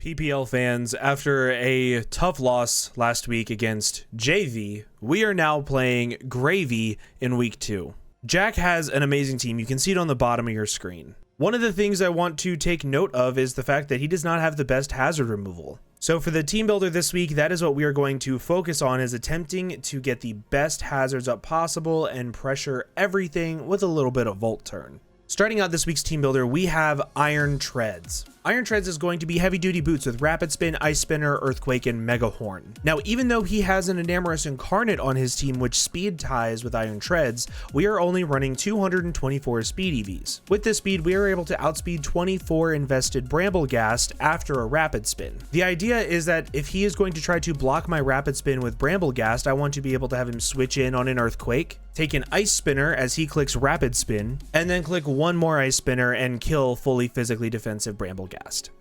PPL fans, after a tough loss last week against JV, we are now playing Gravy in week 2. Jack has an amazing team. You can see it on the bottom of your screen. One of the things I want to take note of is the fact that he does not have the best hazard removal. So for the team builder this week, that is what we are going to focus on, is attempting to get the best hazards up possible and pressure everything with a little bit of volt turn. Starting out this week's team builder, we have Iron Treads. Iron Treads is going to be heavy duty boots with Rapid Spin, Ice Spinner, Earthquake, and Mega Horn. Now, even though he has an Enamorous Incarnate on his team which speed ties with Iron Treads, we are only running 224 speed EVs. With this speed, we are able to outspeed 24 invested Bramblegast after a Rapid Spin. The idea is that if he is going to try to block my Rapid Spin with Bramblegast, I want to be able to have him switch in on an Earthquake, take an Ice Spinner as he clicks Rapid Spin, and then click one more Ice Spinner and kill fully physically defensive Bramblegast.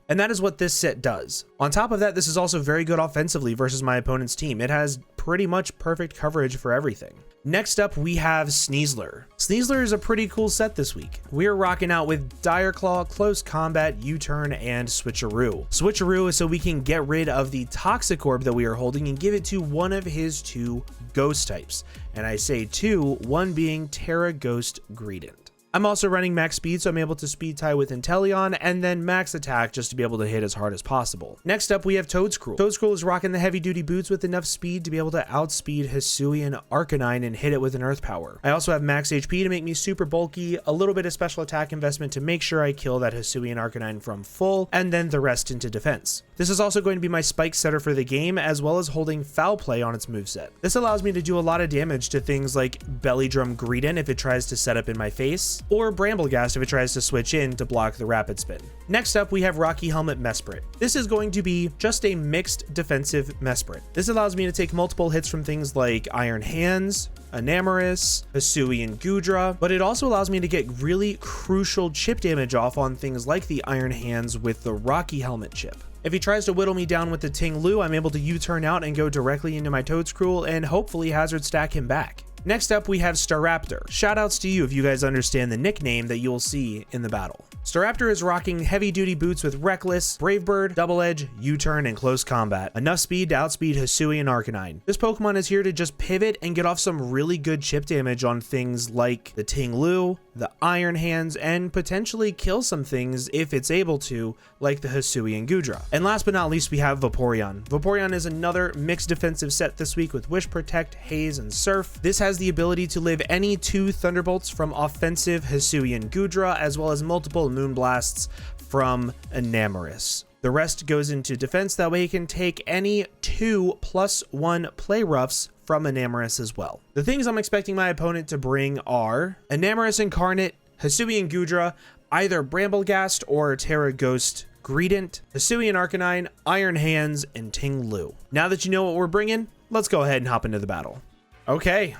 And that is what this set does. On top of that, this is also very good offensively versus my opponent's team. It has pretty much perfect coverage for everything. Next up, we have Sneasler. Sneasler is a pretty cool set this week. We are rocking out with Dire Claw, Close Combat, U-Turn, and Switcheroo. Switcheroo is so we can get rid of the Toxic Orb that we are holding and give it to one of his 2 ghost types. And I say 2, one being Terra Ghost Greedent. I'm also running max speed, so I'm able to speed tie with Inteleon, and then max attack just to be able to hit as hard as possible. Next up, we have Toadscruel. Toadscruel is rocking the heavy duty boots with enough speed to be able to outspeed Hisuian Arcanine and hit it with an Earth Power. I also have max HP to make me super bulky, a little bit of special attack investment to make sure I kill that Hisuian Arcanine from full, and then the rest into defense. This is also going to be my spike setter for the game, as well as holding Foul Play on its moveset. This allows me to do a lot of damage to things like Belly Drum Greedent if it tries to set up in my face, or Bramblegast if it tries to switch in to block the Rapid Spin. Next up, we have Rocky Helmet Mesprit. This is going to be just a mixed defensive Mesprit. This allows me to take multiple hits from things like Iron Hands, Enamorous, Hisuian Gudra, but it also allows me to get really crucial chip damage off on things like the Iron Hands with the Rocky Helmet chip. If he tries to whittle me down with the Ting Lu, I'm able to U-turn out and go directly into my Toadscruel and hopefully hazard stack him back. Next up, we have Staraptor. Shoutouts to you if you guys understand the nickname that you'll see in the battle. Staraptor is rocking heavy-duty boots with Reckless, Brave Bird, Double Edge, U-Turn, and Close Combat. Enough speed to outspeed Hisuian Arcanine. This Pokemon is here to just pivot and get off some really good chip damage on things like the Ting Lu, the Iron Hands, and potentially kill some things if it's able to, like the Hisuian Gudra. And last but not least, we have Vaporeon. Vaporeon is another mixed defensive set this week with Wish Protect, Haze, and Surf. This has the ability to live any 2 Thunderbolts from offensive Hisuian Gudra, as well as multiple Moonblasts from Enamorous. The rest goes into defense, that way he can take any 2+1 Play Roughs from Enamorous as well. The things I'm expecting my opponent to bring are Enamorous Incarnate, Hisuian Gudra, either Bramblegast or Terra Ghost Greedent, Hisuian Arcanine, Iron Hands, and Ting Lu. Now that you know what we're bringing, let's go ahead and hop into the battle. Okay,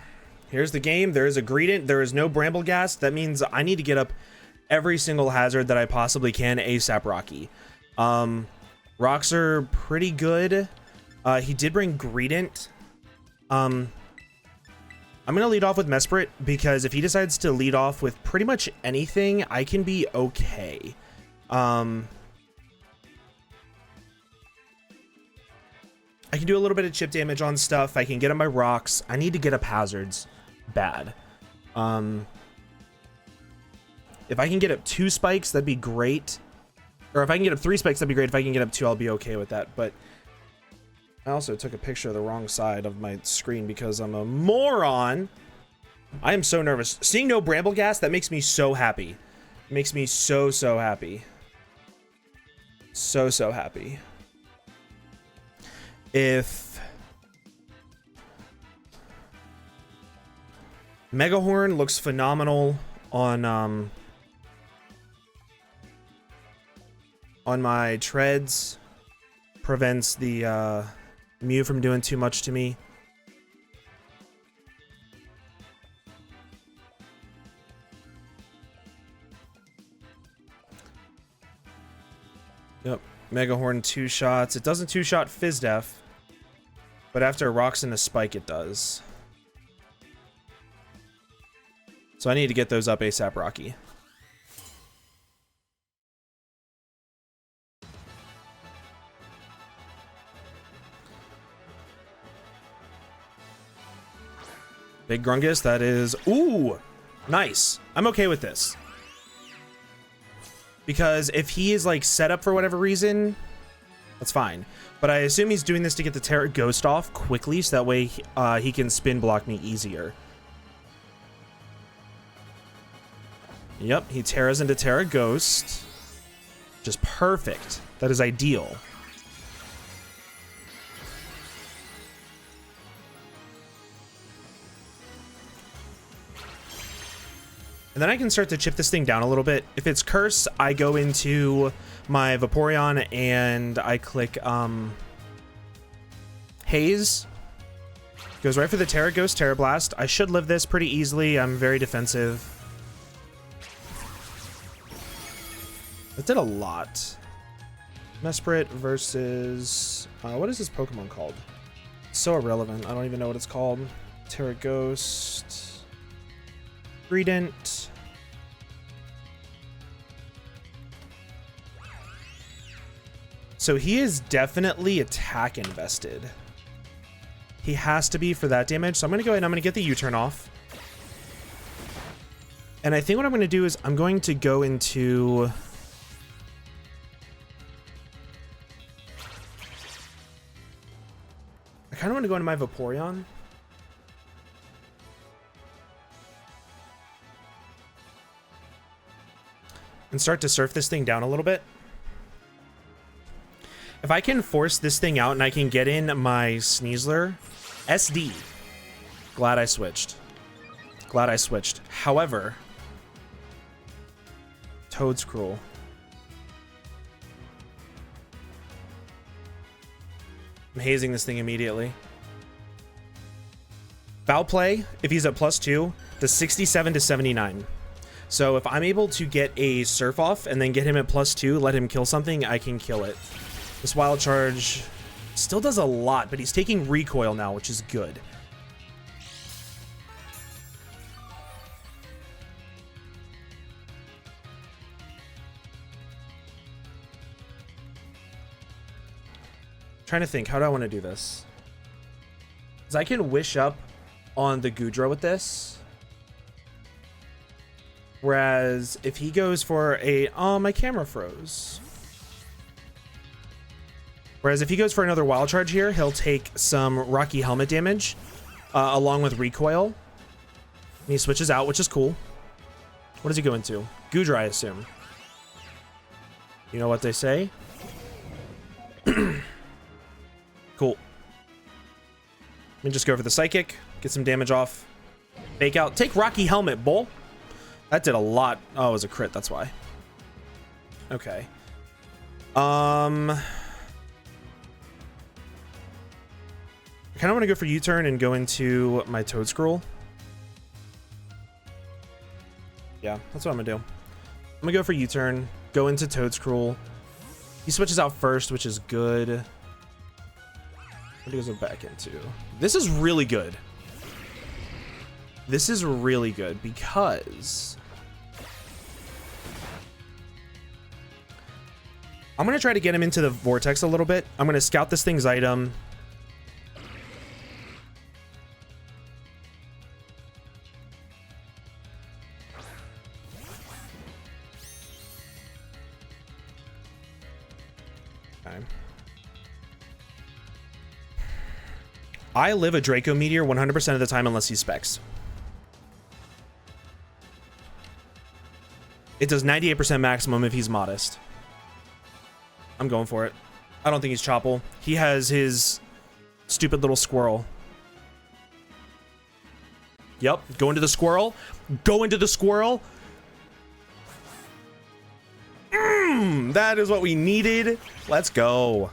here's the game. There is a Greedent, there is no Bramblegast. That means I need to get up every single hazard that I possibly can ASAP Rocky. Rocks are pretty good. He did bring Greedent. I'm gonna lead off with Mesprit, because if he decides to lead off with pretty much anything, I can be okay. I can do a little bit of chip damage on stuff. I can get on my rocks. I need to get up hazards bad. If I can get up 2 spikes, that'd be great. Or if I can get up 3 spikes, that'd be great. If I can get up 2, I'll be okay with that. But I also took a picture of the wrong side of my screen because I'm a moron. I am so nervous. Seeing no Bramblegast, that makes me so happy. It makes me so happy. So happy. If Mega Horn looks phenomenal on my treads, prevents the Mew from doing too much to me. Yep, Mega Horn 2 shots. It doesn't 2-shot Fizdef, but after rocks and a spike, it does. So I need to get those up ASAP Rocky. Big Grungus, that is... Ooh, nice. I'm okay with this. Because if he is like set up for whatever reason, that's fine. But I assume he's doing this to get the Terra Ghost off quickly, so that way he can spin block me easier. Yep, he Terras into Terra Ghost. Just perfect. That is ideal. And then I can start to chip this thing down a little bit. If it's Curse, I go into my Vaporeon and I click Haze. Goes right for the Terra Ghost, Terra Blast. I should live this pretty easily. I'm very defensive. That did a lot. Mesprit versus... what is this Pokemon called? It's so irrelevant. I don't even know what it's called. Terra Ghost... Greedent. So he is definitely attack invested. He has to be for that damage. So I'm going to go ahead and I'm going to get the U-turn off. And I think what I'm going to do is I'm going to go into... I kind of want to go into my Vaporeon. And start to surf this thing down a little bit. If I can force this thing out and I can get in my Sneasler, SD. Glad I switched. Glad I switched. However, Toad's cruel. I'm hazing this thing immediately. Foul play, if he's at +2, the 67 to 79. So if I'm able to get a surf off and then get him at +2, let him kill something, I can kill it. This wild charge still does a lot, but he's taking recoil now, which is good. Trying to think, how do I want to do this? Because I can wish up on the Goodra with this. Whereas if he goes for a... Oh, my camera froze. Whereas if he goes for another wild charge here, he'll take some Rocky Helmet damage along with recoil. And he switches out, which is cool. What does he go into? Goodra, I assume. You know what they say? Cool. Let me just go for the Psychic. Get some damage off. Fake out. Take Rocky Helmet, bull. That did a lot. Oh, it was a crit. That's why. Okay. I kind of want to go for U-turn and go into my Toedscruel. Yeah, that's what I'm going to do. I'm going to go for U-turn, go into Toedscruel. He switches out first, which is good. What does he go back into? This is really good. This is really good because... I'm going to try to get him into the Vortex a little bit. I'm going to scout this thing's item. Okay. I live a Draco Meteor 100% of the time unless he specs. It does 98% maximum if he's modest. I'm going for it. I don't think he's Choppel. He has his stupid little squirrel. Yep, go into the squirrel. Go into the squirrel. That is what we needed. Let's go.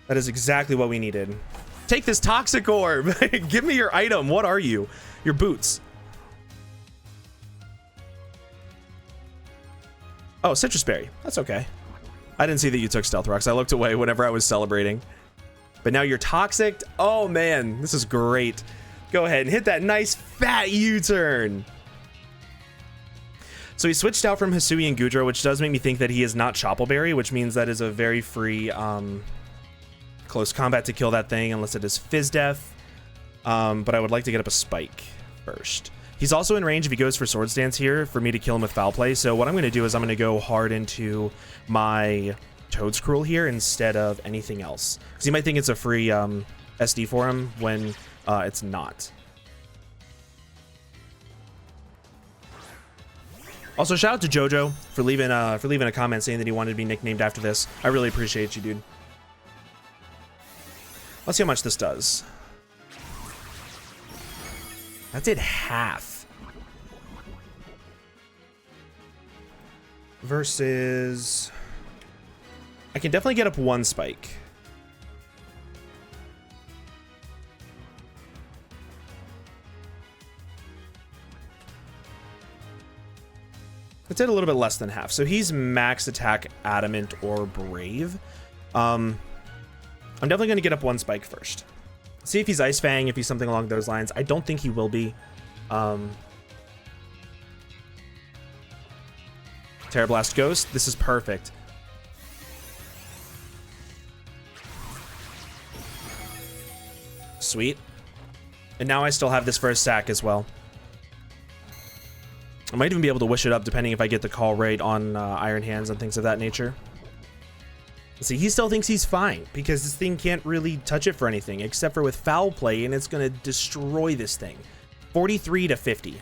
That is exactly what we needed. Take this Toxic Orb. Give me your item. What are you? Your boots. Oh, Citrus Berry. That's okay. I didn't see that you took Stealth Rocks. I looked away whenever I was celebrating. But now you're Toxic. Oh, man. This is great. Go ahead and hit that nice fat U-turn. So he switched out from Hisui and Goodra, which does make me think that he is not Choppleberry, which means that is a very free close combat to kill that thing unless it is Fizz Death. but I would like to get up a spike first. He's also in range if he goes for Swords Dance here for me to kill him with Foul Play. So what I'm going to do is I'm going to go hard into my Toad's Cruel here instead of anything else. Because he might think it's a free SD for him when it's not. Also, shout out to Jojo for leaving a comment saying that he wanted to be nicknamed after this. I really appreciate you, dude. Let's see how much this does. That did half. Versus... I can definitely get up one spike. It did a little bit less than half. So he's max attack Adamant or Brave. I'm definitely going to get up one spike first. See if he's Ice Fang, if he's something along those lines. I don't think he will be. Terra Blast Ghost. This is perfect. Sweet. And now I still have this for a sack as well. I might even be able to wish it up depending if I get the call right on Iron Hands and things of that nature. See, he still thinks he's fine because this thing can't really touch it for anything except for with Foul Play, and it's going to destroy this thing. 43 to 50.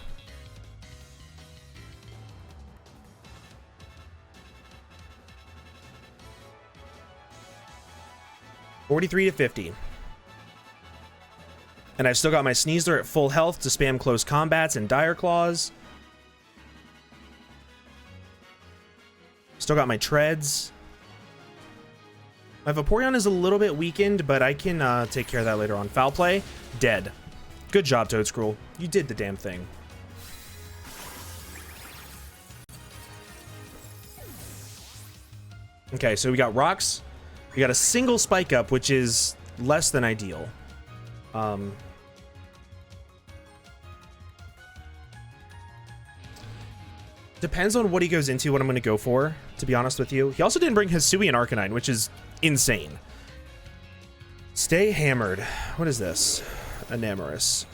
And I've still got my Sneasler at full health to spam close combats and Dire Claws. Still got my Treads. My Vaporeon is a little bit weakened, but I can take care of that later on. Foul Play, dead. Good job, Toadscruel. You did the damn thing. Okay, so we got rocks. We got a single spike up, which is less than ideal. Depends on what he goes into, what I'm going to go for, to be honest with you. He also didn't bring Hisui and Arcanine, which is insane. Stay Hammered. What is this? Enamorous.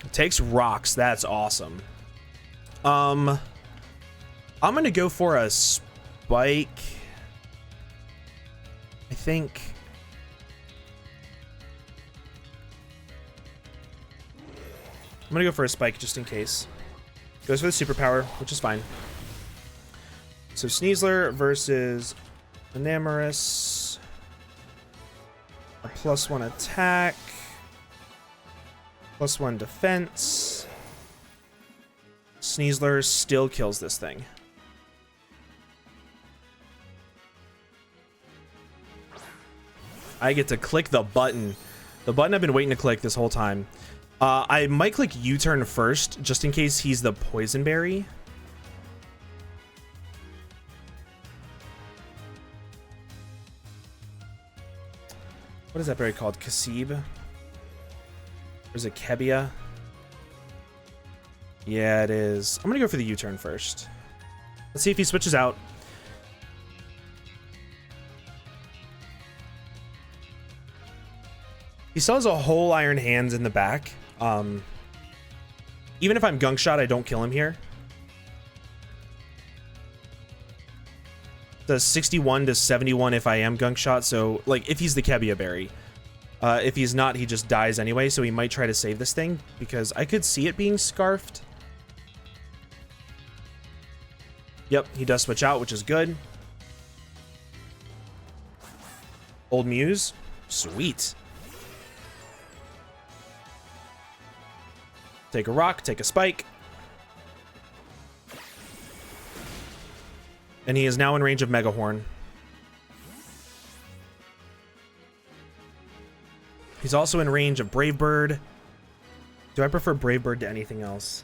It takes rocks. That's awesome. I'm going to go for a spike. I think. I'm going to go for a spike just in case. Goes for the superpower, which is fine. So Sneasler versus Enamorous. A +1 attack. +1 defense. Sneasler still kills this thing. I get to click the button. The button I've been waiting to click this whole time. I might click U-turn first, just in case he's the Poison Berry. What is that berry called? Kasib? Or is it Kebia? Yeah, it is. I'm gonna go for the U-turn first. Let's see if he switches out. He still has a whole Iron Hands in the back. Even if I'm Gunk Shot, I don't kill him here. Does 61 to 71 if I am Gunk Shot. So, like, if he's the Kebia Berry. If he's not, he just dies anyway. So he might try to save this thing because I could see it being scarfed. Yep, he does switch out, which is good. Old Muse. Sweet. Take a rock, take a spike. And he is now in range of Mega Horn. He's also in range of Brave Bird. Do I prefer Brave Bird to anything else?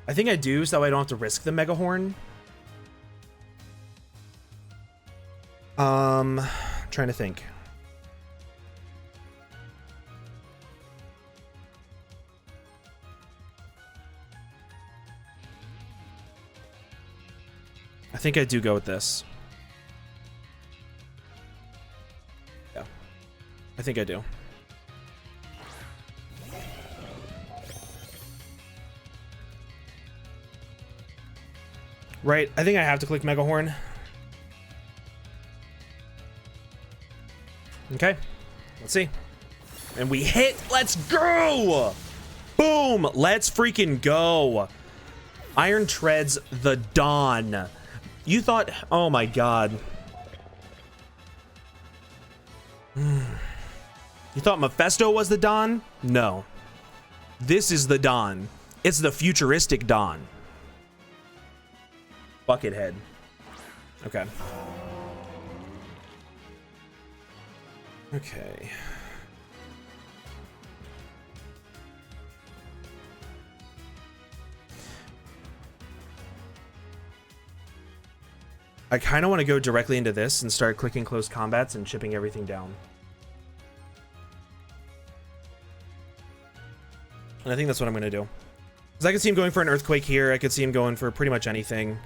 I think I do, so I don't have to risk the Mega Horn. Trying to think. I think I do go with this. think I do. Right, I think I have to click Mega Horn. Okay, let's see. And we hit, let's go! Boom, let's freaking go. Iron Treads the Dawn. You thought, oh my god. You thought Mephisto was the Dawn? No. This is the Dawn. It's the futuristic Dawn. Buckethead. Okay. Okay. I kind of want to go directly into this and start clicking close combats and chipping everything down. And I think that's what I'm going to do. Because I could see him going for an earthquake here. I could see him going for pretty much anything.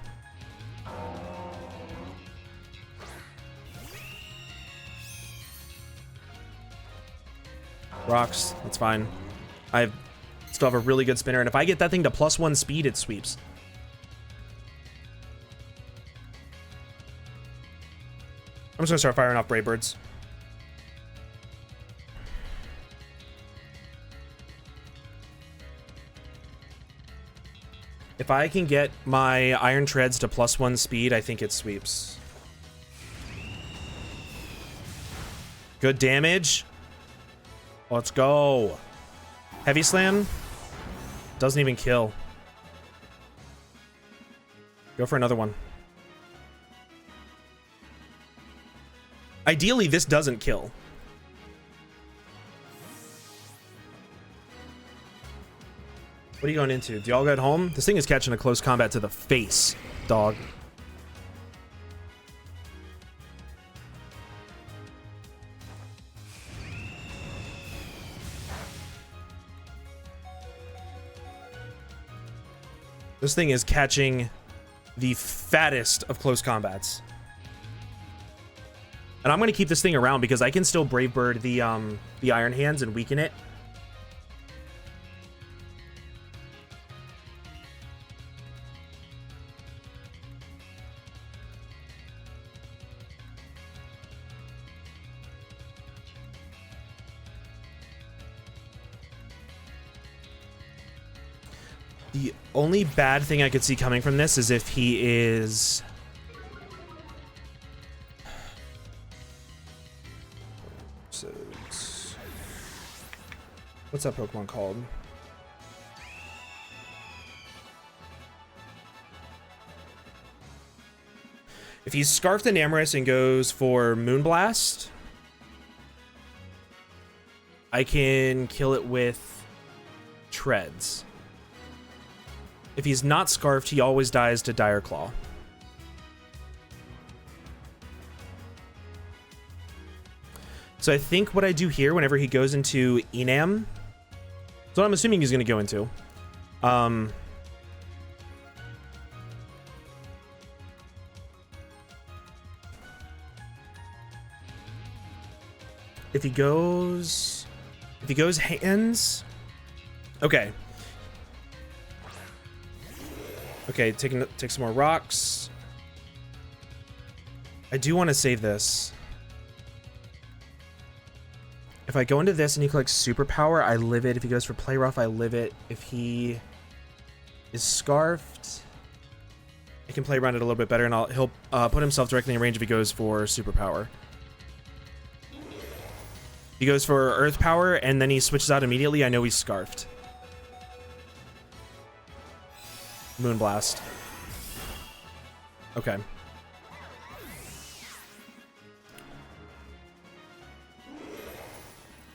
Rocks, that's fine. I still have a really good spinner, and if I get that thing to +1 speed, it sweeps. I'm just gonna start firing off Brave Birds. If I can get my Iron Treads to +1 speed, I think it sweeps. Good damage. Let's go. Heavy Slam. Doesn't even kill. Go for another one. Ideally, this doesn't kill. What are you going into? Do y'all get home? This thing is catching a close combat to the face, dog. This thing is catching the fattest of close combats. And I'm going to keep this thing around because I can still Brave Bird the Iron Hands and weaken it. The only bad thing I could see coming from this is if he is... What's that Pokemon called? If he's Scarfed and Amorous and goes for Moonblast, I can kill it with Treads. If he's not Scarfed, he always dies to Dire Claw. So I think what I do here, whenever he goes into Enam, so I'm assuming he's going to go into. If he goes hands, okay. Okay, take some more rocks. I do want to save this. If I go into this and he collects Superpower, I live it. If he goes for Play Rough, I live it. If he is Scarfed, I can play around it a little bit better, and he'll put himself directly in range if he goes for Superpower. He goes for Earth Power, and then he switches out immediately. I know he's Scarfed. Moonblast. Okay.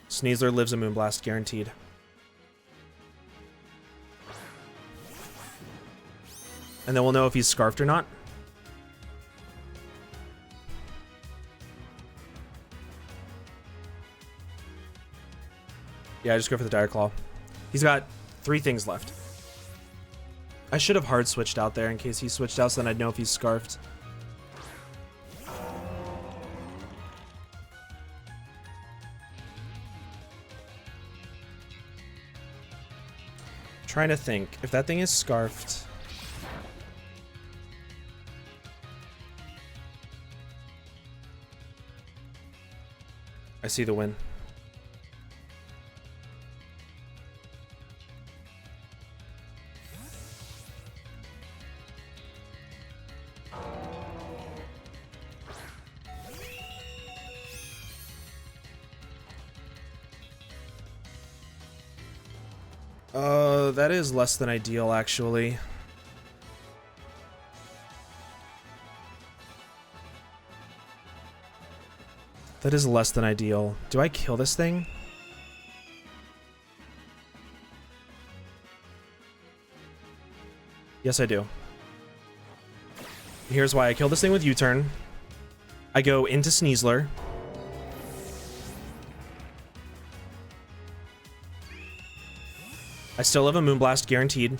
Sneasler lives a Moonblast, guaranteed. And then we'll know if he's Scarfed or not. Yeah, I just go for the Dire Claw. He's got 3 things left. I should have hard switched out there in case he switched out, so then I'd know if he's Scarfed. trying to think. If that thing is scarfed... I see the win. That is less than ideal, actually. That is less than ideal. Do I kill this thing? Yes, I do. Here's why. I kill this thing with U-turn. I go into Sneasler. I still have a Moonblast guaranteed.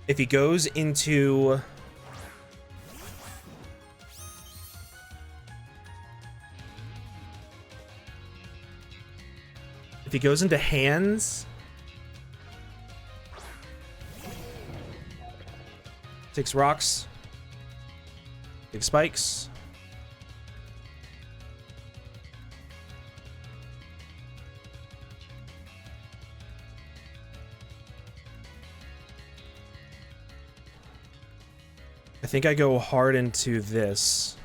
If he goes into... If he goes into hands... Takes rocks. Big spikes. I think I go hard into this.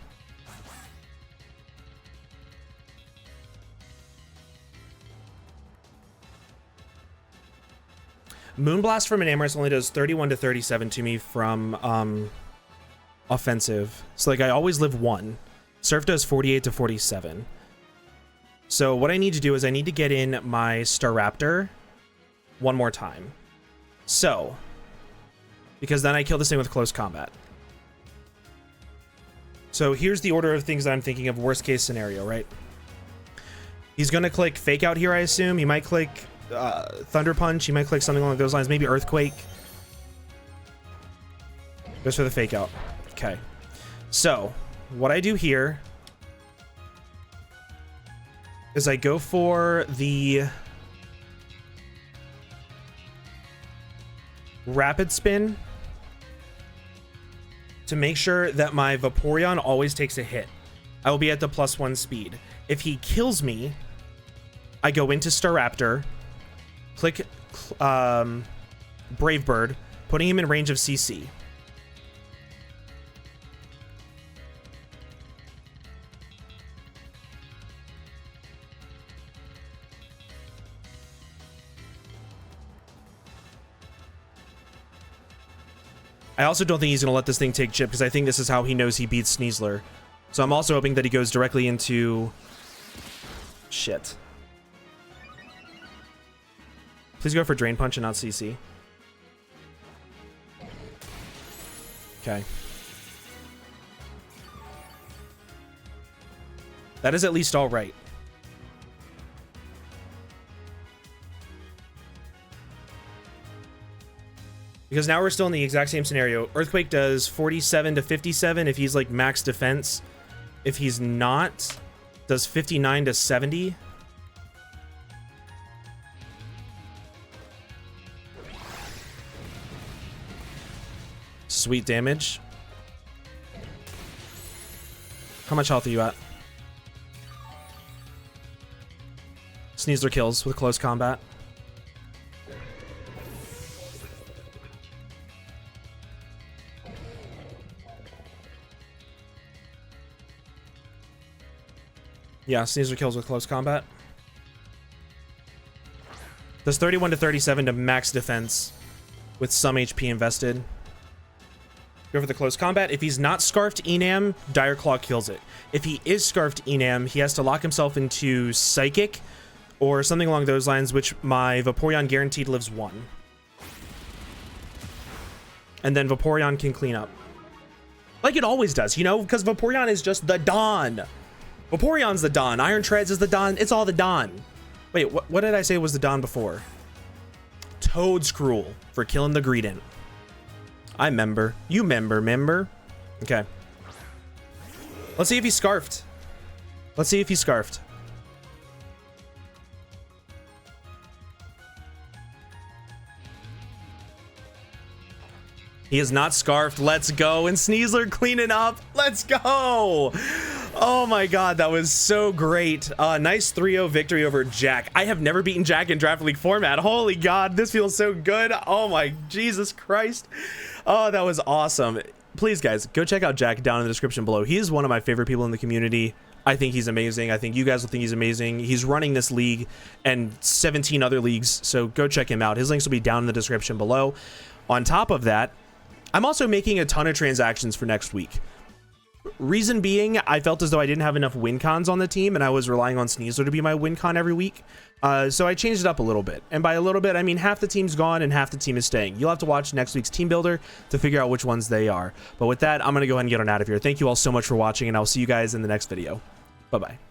Moonblast from an Amorous only does 31 to 37 to me from offensive. So like I always live 1. Surf does 48 to 47. So what I need to do is I need to get in my Staraptor one more time. So, because then I kill this thing with close combat. So here's the order of things that I'm thinking of, worst case scenario, right? He's going to click Fake Out here, I assume. He might click Thunder Punch. He might click something along those lines. Maybe Earthquake. Goes for the Fake Out. Okay. So what I do here is I go for the Rapid Spin to make sure that my Vaporeon always takes a hit. I will be at the +1 speed. If he kills me, I go into Staraptor, click Brave Bird, putting him in range of CC. I also don't think he's going to let this thing take chip because I think this is how he knows he beats Sneasler. So I'm also hoping that he goes directly into... Shit. Please go for Drain Punch and not CC. Okay. That is at least all right. Because now we're still in the exact same scenario. Earthquake does 47 to 57 if he's like max defense. If he's not, does 59 to 70. Sweet damage. How much health are you at? Sneasler kills with close combat. Yeah, Sneasler kills with close combat. Does 31 to 37 to max defense with some HP invested. Go for the close combat. If he's not Scarfed Enam, Dire Claw kills it. If he is Scarfed Enam, he has to lock himself into Psychic or something along those lines, which my Vaporeon guaranteed lives 1. And then Vaporeon can clean up. Like it always does, you know, because Vaporeon is just the Don. Vaporeon's the Don. Iron Treads is the Don. It's all the Don. Wait, what did I say was the Don before? Toadscruel for killing the Greedent. I member. You member. Okay. Let's see if he's Scarfed. Let's see if he's Scarfed. He is not scarfed. Let's go. And Sneasler cleaning up. Let's go. Oh my god, that was so great. Nice 3-0 victory over Jack. I have never beaten Jack in Draft League format. Holy god, this feels so good. Oh my Jesus Christ. Oh, that was awesome. Please guys, go check out Jack down in the description below. He is one of my favorite people in the community. I think he's amazing. I think you guys will think he's amazing. He's running this league and 17 other leagues, so go check him out. His links will be down in the description below. On top of that, I'm also making a ton of transactions for next week. Reason being, I felt as though I didn't have enough win cons on the team, and I was relying on Sneasler to be my win con every week. So I changed it up a little bit. And by a little bit, I mean half the team's gone and half the team is staying. You'll have to watch next week's team builder to figure out which ones they are. But with that, I'm going to go ahead and get on out of here. Thank you all so much for watching, and I'll see you guys in the next video. Bye-bye.